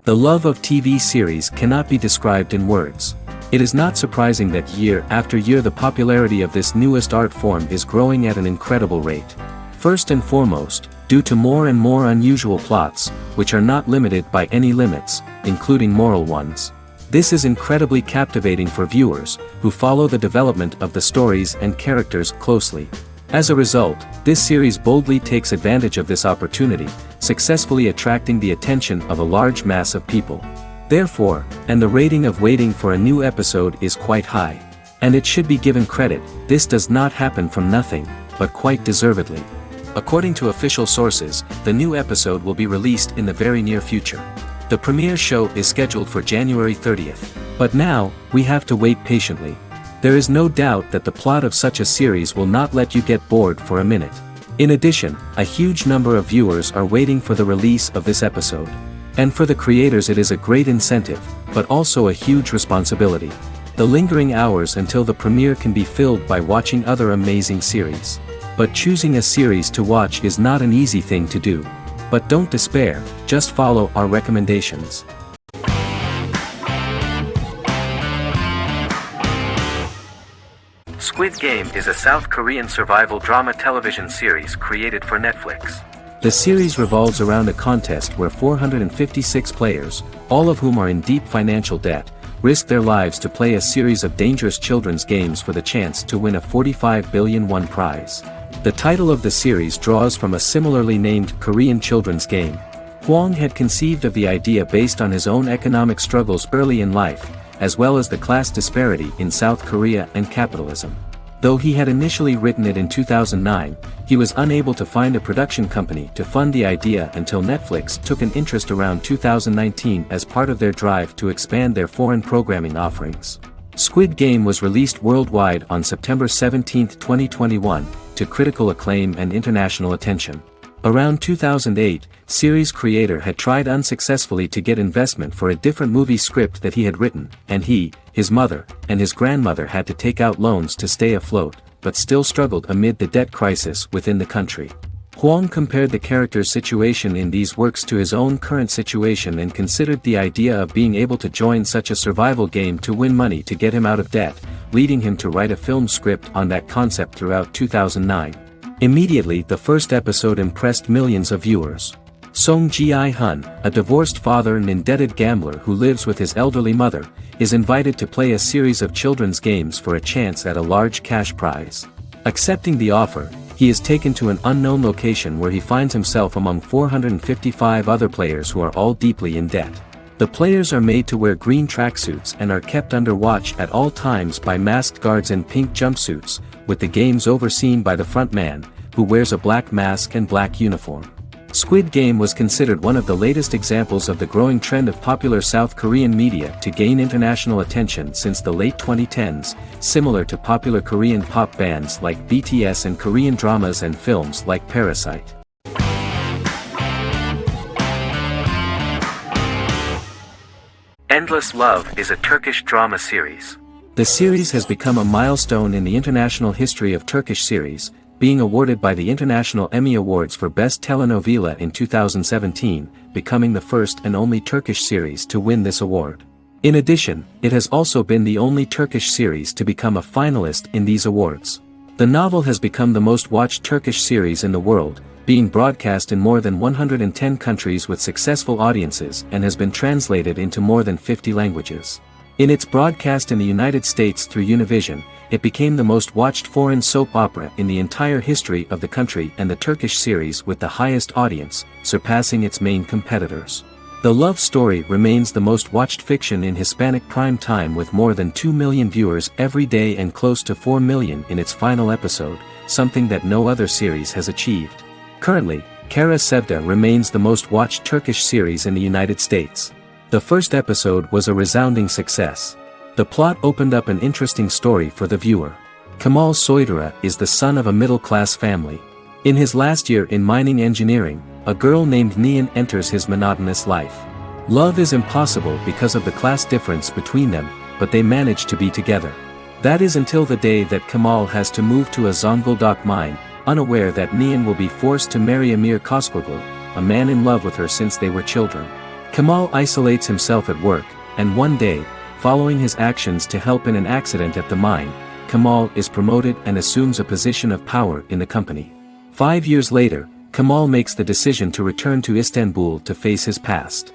The love of TV series cannot be described in words. It is not surprising that year after year the popularity of this newest art form is growing at an incredible rate. First and foremost, due to more and more unusual plots, which are not limited by any limits, including moral ones. This is incredibly captivating for viewers, who follow the development of the stories and characters closely. As a result, this series boldly takes advantage of this opportunity, successfully attracting the attention of a large mass of people. Therefore, and the rating of waiting for a new episode is quite high. And it should be given credit, this does not happen from nothing, but quite deservedly. According to official sources, the new episode will be released in the very near future. The premiere show is scheduled for January 30th. But now, we have to wait patiently. There is no doubt that the plot of such a series will not let you get bored for a minute. In addition, a huge number of viewers are waiting for the release of this episode. And for the creators it is a great incentive, but also a huge responsibility. The lingering hours until the premiere can be filled by watching other amazing series. But choosing a series to watch is not an easy thing to do. But don't despair, just follow our recommendations. Squid Game is a South Korean survival drama television series created for Netflix. The series revolves around a contest where 456 players, all of whom are in deep financial debt, risk their lives to play a series of dangerous children's games for the chance to win a 45 billion won prize. The title of the series draws from a similarly named Korean children's game. Hwang had conceived of the idea based on his own economic struggles early in life, as well as the class disparity in South Korea and capitalism. Though he had initially written it in 2009, he was unable to find a production company to fund the idea until Netflix took an interest around 2019 as part of their drive to expand their foreign programming offerings. Squid Game was released worldwide on September 17, 2021, to critical acclaim and international attention. Around 2008, series creator had tried unsuccessfully to get investment for a different movie script that he had written, and he, his mother, and his grandmother had to take out loans to stay afloat, but still struggled amid the debt crisis within the country. Hwang compared the character's situation in these works to his own current situation and considered the idea of being able to join such a survival game to win money to get him out of debt, leading him to write a film script on that concept throughout 2009. Immediately the first episode impressed millions of viewers. Song Ji-hun, a divorced father and indebted gambler who lives with his elderly mother, is invited to play a series of children's games for a chance at a large cash prize. Accepting the offer, he is taken to an unknown location where he finds himself among 455 other players who are all deeply in debt. The players are made to wear green tracksuits and are kept under watch at all times by masked guards in pink jumpsuits, with the games overseen by the front man, who wears a black mask and black uniform. Squid Game was considered one of the latest examples of the growing trend of popular South Korean media to gain international attention since the late 2010s, similar to popular Korean pop bands like BTS and Korean dramas and films like Parasite. Endless Love is a Turkish drama series. The series has become a milestone in the international history of Turkish series, being awarded by the International Emmy Awards for Best Telenovela in 2017, becoming the first and only Turkish series to win this award. In addition, it has also been the only Turkish series to become a finalist in these awards. The novel has become the most watched Turkish series in the world, being broadcast in more than 110 countries with successful audiences and has been translated into more than 50 languages. In its broadcast in the United States through Univision, it became the most watched foreign soap opera in the entire history of the country and the Turkish series with the highest audience, surpassing its main competitors. The love story remains the most watched fiction in Hispanic prime time with more than 2 million viewers every day and close to 4 million in its final episode, something that no other series has achieved. Currently, Kara Sevda remains the most watched Turkish series in the United States. The first episode was a resounding success. The plot opened up an interesting story for the viewer. Kemal Soydura is the son of a middle-class family. In his last year in mining engineering, a girl named Nihan enters his monotonous life. Love is impossible because of the class difference between them, but they manage to be together. That is until the day that Kemal has to move to a Zonguldak mine, unaware that Nihan will be forced to marry Amir Koskoglu, a man in love with her since they were children. Kamal isolates himself at work, and one day, following his actions to help in an accident at the mine, Kamal is promoted and assumes a position of power in the company. 5 years later, Kamal makes the decision to return to Istanbul to face his past.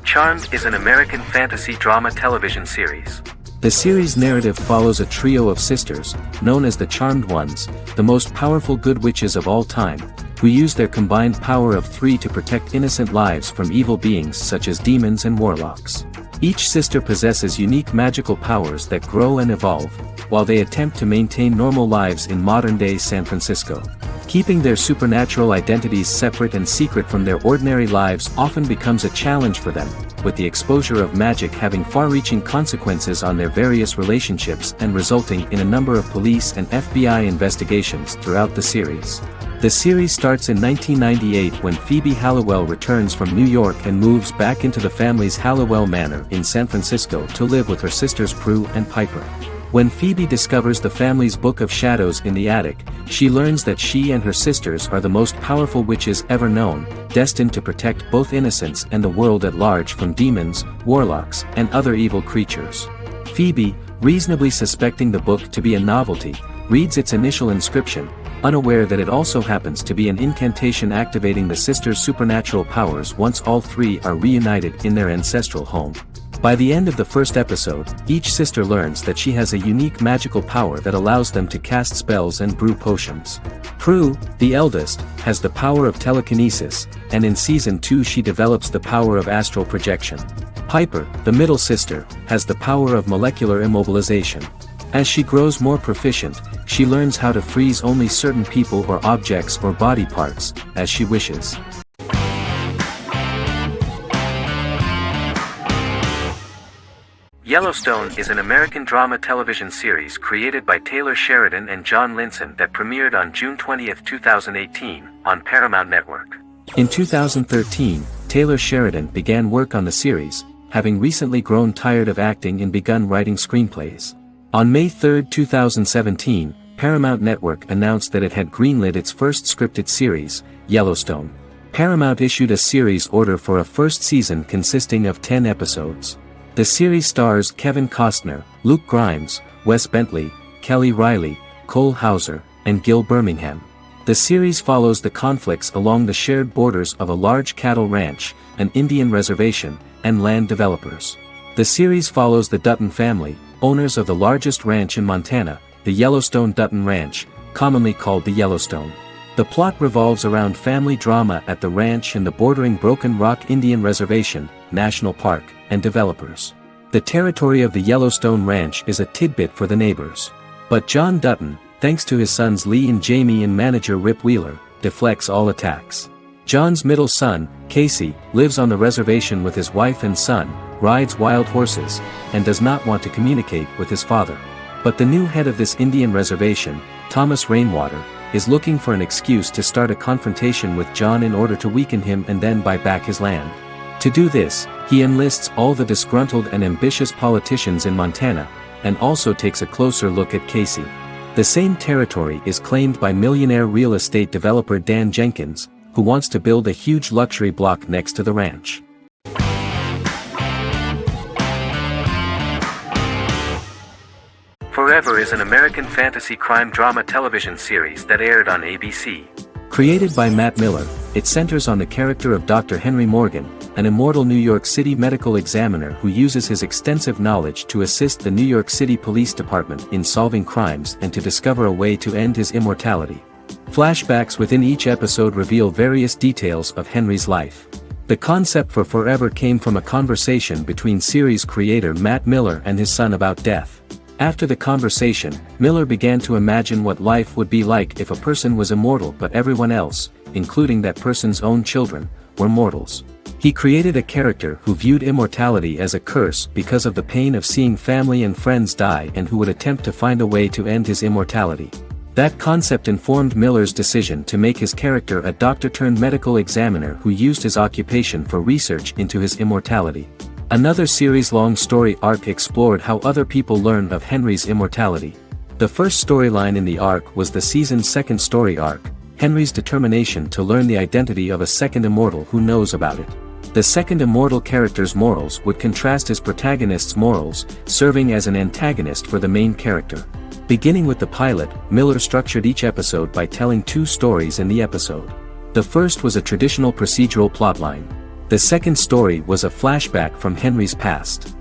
Charmed is an American fantasy drama television series. The series' narrative follows a trio of sisters, known as the Charmed Ones, the most powerful good witches of all time, who use their combined power of 3 to protect innocent lives from evil beings such as demons and warlocks. Each sister possesses unique magical powers that grow and evolve, while they attempt to maintain normal lives in modern-day San Francisco. Keeping their supernatural identities separate and secret from their ordinary lives often becomes a challenge for them, with the exposure of magic having far-reaching consequences on their various relationships and resulting in a number of police and FBI investigations throughout the series. The series starts in 1998 when Phoebe Halliwell returns from New York and moves back into the family's Halliwell Manor in San Francisco to live with her sisters Prue and Piper. When Phoebe discovers the family's Book of Shadows in the attic, she learns that she and her sisters are the most powerful witches ever known, destined to protect both innocents and the world at large from demons, warlocks, and other evil creatures. Phoebe, reasonably suspecting the book to be a novelty, reads its initial inscription, unaware that it also happens to be an incantation activating the sisters' supernatural powers once all 3 are reunited in their ancestral home. By the end of the first episode, each sister learns that she has a unique magical power that allows them to cast spells and brew potions. Prue, the eldest, has the power of telekinesis, and in Season 2 she develops the power of astral projection. Piper, the middle sister, has the power of molecular immobilization. As she grows more proficient, she learns how to freeze only certain people or objects or body parts, as she wishes. Yellowstone is an American drama television series created by Taylor Sheridan and John Linson that premiered on June 20, 2018, on Paramount Network. In 2013, Taylor Sheridan began work on the series, having recently grown tired of acting and begun writing screenplays. On May 3, 2017, Paramount Network announced that it had greenlit its first scripted series, Yellowstone. Paramount issued a series order for a first season consisting of 10 episodes. The series stars Kevin Costner, Luke Grimes, Wes Bentley, Kelly Riley, Cole Hauser, and Gil Birmingham. The series follows the conflicts along the shared borders of a large cattle ranch, an Indian reservation, and land developers. The series follows the Dutton family, owners of the largest ranch in Montana, the Yellowstone Dutton Ranch, commonly called the Yellowstone. The plot revolves around family drama at the ranch and the bordering Broken Rock Indian Reservation, National Park, and developers. The territory of the Yellowstone Ranch is a tidbit for the neighbors. But John Dutton, thanks to his sons Lee and Jamie and manager Rip Wheeler, deflects all attacks. John's middle son, Casey, lives on the reservation with his wife and son, rides wild horses, and does not want to communicate with his father. But the new head of this Indian reservation, Thomas Rainwater, is looking for an excuse to start a confrontation with John in order to weaken him and then buy back his land. To do this, he enlists all the disgruntled and ambitious politicians in Montana, and also takes a closer look at Casey. The same territory is claimed by millionaire real estate developer Dan Jenkins, who wants to build a huge luxury block next to the ranch. Forever is an American fantasy crime drama television series that aired on ABC. Created by Matt Miller, it centers on the character of Dr. Henry Morgan, an immortal New York City medical examiner who uses his extensive knowledge to assist the New York City Police Department in solving crimes and to discover a way to end his immortality. Flashbacks within each episode reveal various details of Henry's life. The concept for Forever came from a conversation between series creator Matt Miller and his son about death. After the conversation, Miller began to imagine what life would be like if a person was immortal but everyone else, including that person's own children, were mortals. He created a character who viewed immortality as a curse because of the pain of seeing family and friends die and who would attempt to find a way to end his immortality. That concept informed Miller's decision to make his character a doctor-turned-medical examiner who used his occupation for research into his immortality. Another series-long story arc explored how other people learned of Henry's immortality. The first storyline in the arc was the season's second story arc, Henry's determination to learn the identity of a second immortal who knows about it. The second immortal character's morals would contrast his protagonist's morals, serving as an antagonist for the main character. Beginning with the pilot, Miller structured each episode by telling two stories in the episode. The first was a traditional procedural plotline. The second story was a flashback from Henry's past.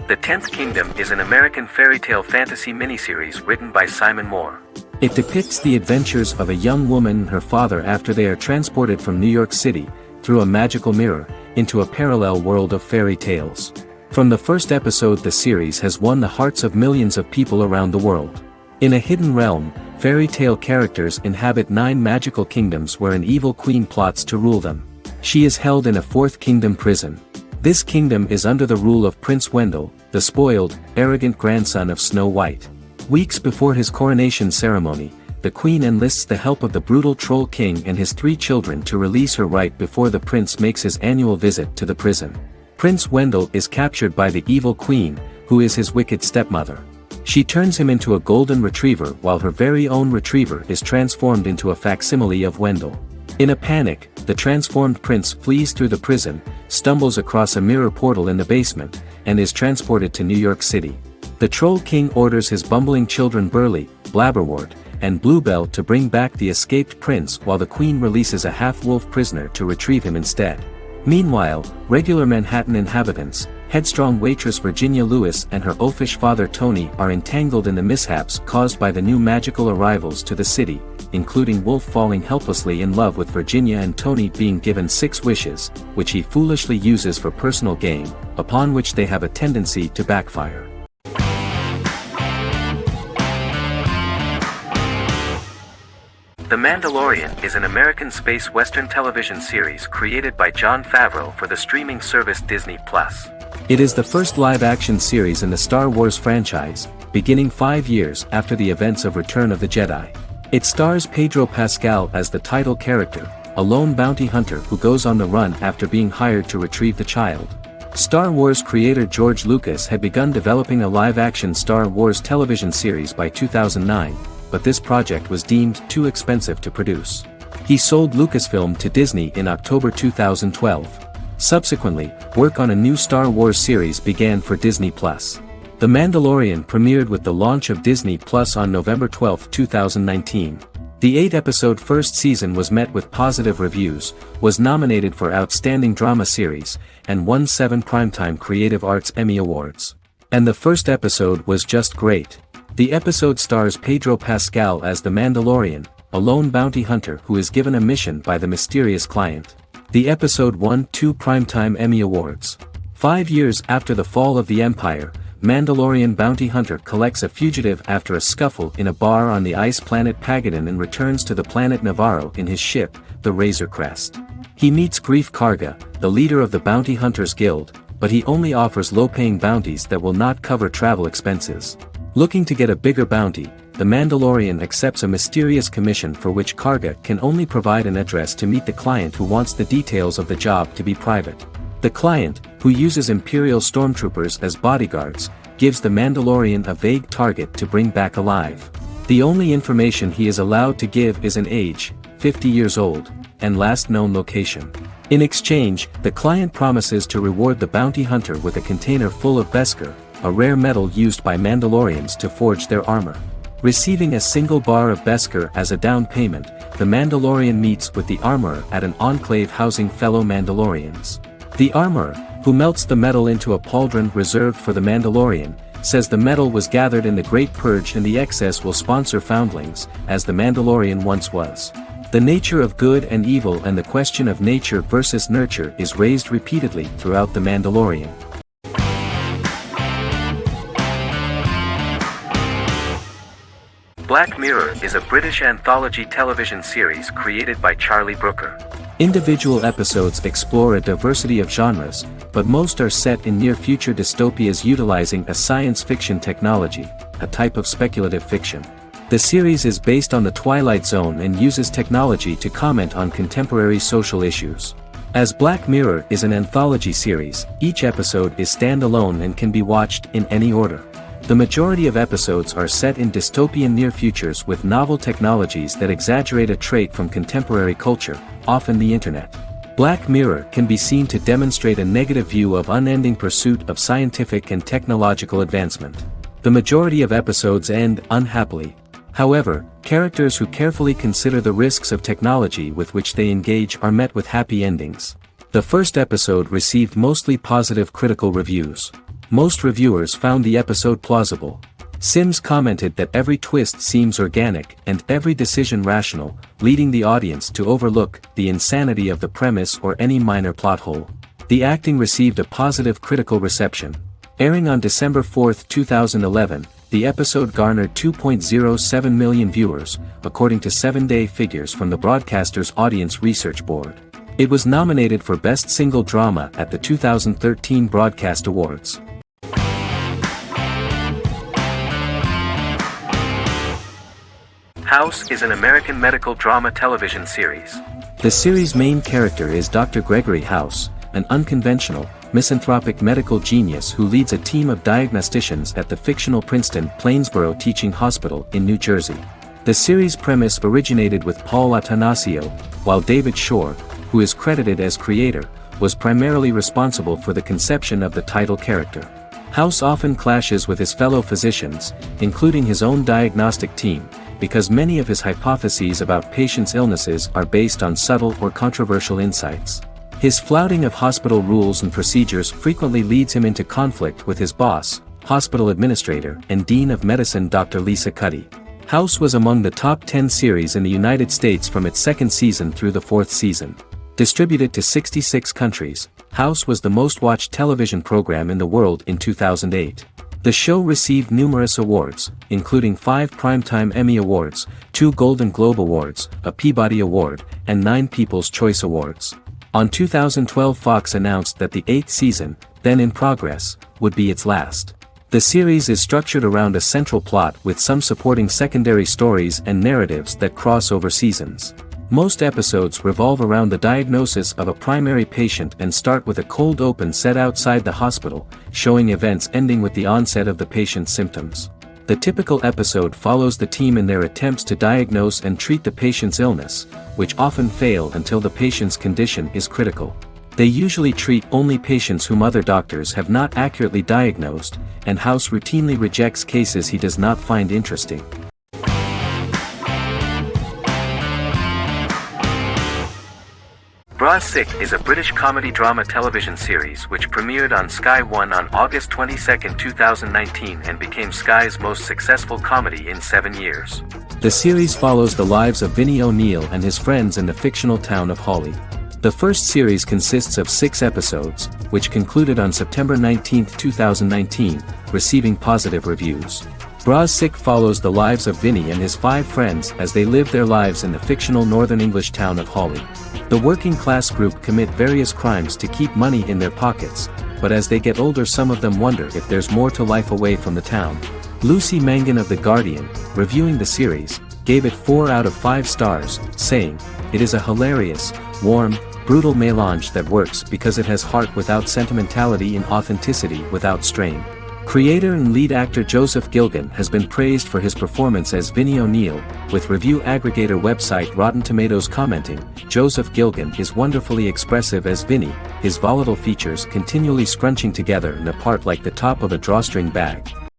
The Tenth Kingdom is an American fairy tale fantasy miniseries written by Simon Moore. It depicts the adventures of a young woman and her father after they are transported from New York City, through a magical mirror, into a parallel world of fairy tales. From the first episode, the series has won the hearts of millions of people around the world. In a hidden realm, fairy tale characters inhabit 9 magical kingdoms where an evil queen plots to rule them. She is held in a 4th kingdom prison. This kingdom is under the rule of Prince Wendell, the spoiled, arrogant grandson of Snow White. Weeks before his coronation ceremony, the queen enlists the help of the brutal Troll King and his 3 children to release her right before the prince makes his annual visit to the prison. Prince Wendell is captured by the evil queen, who is his wicked stepmother. She turns him into a golden retriever while her very own retriever is transformed into a facsimile of Wendell. In a panic, the transformed prince flees through the prison, stumbles across a mirror portal in the basement, and is transported to New York City. The Troll King orders his bumbling children Burley, Blabberwort, and Bluebell to bring back the escaped prince while the queen releases a half-wolf prisoner to retrieve him instead. Meanwhile, regular Manhattan inhabitants, headstrong waitress Virginia Lewis and her oafish father Tony are entangled in the mishaps caused by the new magical arrivals to the city, including Wolf falling helplessly in love with Virginia and Tony being given 6 wishes, which he foolishly uses for personal gain, upon which they have a tendency to backfire. The Mandalorian is an American space western television series created by Jon Favreau for the streaming service Disney+. It is the first live-action series in the Star Wars franchise, beginning 5 years after the events of Return of the Jedi. It stars Pedro Pascal as the title character, a lone bounty hunter who goes on the run after being hired to retrieve the child. Star Wars creator George Lucas had begun developing a live-action Star Wars television series by 2009, but this project was deemed too expensive to produce. He sold Lucasfilm to Disney in October 2012. Subsequently, work on a new Star Wars series began for Disney+. The Mandalorian premiered with the launch of Disney Plus on November 12, 2019. The 8-episode first season was met with positive reviews, was nominated for Outstanding Drama Series, and won 7 Primetime Creative Arts Emmy Awards. And the first episode was just great. The episode stars Pedro Pascal as the Mandalorian, a lone bounty hunter who is given a mission by the mysterious client. The episode won 2 Primetime Emmy Awards. 5 years after the fall of the Empire, Mandalorian bounty hunter collects a fugitive after a scuffle in a bar on the ice planet Pagadan and returns to the planet Navarro in his ship, the Razor Crest. He meets Grief Karga, the leader of the Bounty Hunters Guild, but he only offers low-paying bounties that will not cover travel expenses. Looking to get a bigger bounty, the Mandalorian accepts a mysterious commission for which Karga can only provide an address to meet the client who wants the details of the job to be private. The client, who uses Imperial stormtroopers as bodyguards, gives the Mandalorian a vague target to bring back alive. The only information he is allowed to give is an age, 50 years old, and last known location. In exchange, the client promises to reward the bounty hunter with a container full of Beskar, a rare metal used by Mandalorians to forge their armor. Receiving a single bar of Beskar as a down payment, the Mandalorian meets with the armorer at an enclave housing fellow Mandalorians. The armorer, who melts the metal into a pauldron reserved for the Mandalorian, says the metal was gathered in the Great Purge and the excess will sponsor foundlings, as the Mandalorian once was. The nature of good and evil and the question of nature versus nurture is raised repeatedly throughout the Mandalorian. Black Mirror is a British anthology television series created by Charlie Brooker. Individual episodes explore a diversity of genres, but most are set in near-future dystopias utilizing a science fiction technology, a type of speculative fiction. The series is based on the Twilight Zone and uses technology to comment on contemporary social issues. As Black Mirror is an anthology series, each episode is standalone and can be watched in any order. The majority of episodes are set in dystopian near futures with novel technologies that exaggerate a trait from contemporary culture, often the internet. Black Mirror can be seen to demonstrate a negative view of unending pursuit of scientific and technological advancement. The majority of episodes end unhappily. However, characters who carefully consider the risks of technology with which they engage are met with happy endings. The first episode received mostly positive critical reviews. Most reviewers found the episode plausible. Sims commented that every twist seems organic and every decision rational, leading the audience to overlook the insanity of the premise or any minor plot hole. The acting received a positive critical reception. Airing on December 4, 2011, the episode garnered 2.07 million viewers, according to 7-day figures from the broadcaster's Audience Research Board. It was nominated for Best Single Drama at the 2013 Broadcast Awards. House is an American medical drama television series. The series' main character is Dr. Gregory House, an unconventional, misanthropic medical genius who leads a team of diagnosticians at the fictional Princeton Plainsboro Teaching Hospital in New Jersey. The series' premise originated with Paul Attanasio, while David Shore, who is credited as creator, was primarily responsible for the conception of the title character. House often clashes with his fellow physicians, including his own diagnostic team, because many of his hypotheses about patients' illnesses are based on subtle or controversial insights. His flouting of hospital rules and procedures frequently leads him into conflict with his boss, hospital administrator and dean of medicine Dr. Lisa Cuddy. House was among the top 10 series in the United States from its second season through the fourth season. Distributed to 66 countries, House was the most-watched television program in the world in 2008. The show received numerous awards, including 5 Primetime Emmy Awards, 2 Golden Globe Awards, a Peabody Award, and 9 People's Choice Awards. On 2012, Fox announced that the 8th season, then in progress, would be its last. The series is structured around a central plot with some supporting secondary stories and narratives that cross over seasons. Most episodes revolve around the diagnosis of a primary patient and start with a cold open set outside the hospital, showing events ending with the onset of the patient's symptoms. The typical episode follows the team in their attempts to diagnose and treat the patient's illness, which often fail until the patient's condition is critical. They usually treat only patients whom other doctors have not accurately diagnosed, and House routinely rejects cases he does not find interesting. Bra Sick is a British comedy drama television series which premiered on Sky One on August 22, 2019 and became Sky's most successful comedy in 7 years. The series follows the lives of Vinnie O'Neill and his friends in the fictional town of Hawley. The first series consists of 6 episodes, which concluded on September 19, 2019, receiving positive reviews. Bra Sick follows the lives of Vinnie and his 5 friends as they live their lives in the fictional Northern English town of Hawley. The working class group commit various crimes to keep money in their pockets, but as they get older some of them wonder if there's more to life away from the town. Lucy Mangan of The Guardian, reviewing the series, gave it 4 out of 5 stars, saying, "It is a hilarious, warm, brutal melange that works because it has heart without sentimentality and authenticity without strain." Creator and lead actor Joseph Gilgun has been praised for his performance as Vinnie O'Neill, with review aggregator website Rotten Tomatoes commenting, "Joseph Gilgun is wonderfully expressive as Vinnie, his volatile features continually scrunching together and apart like the top of a drawstring bag,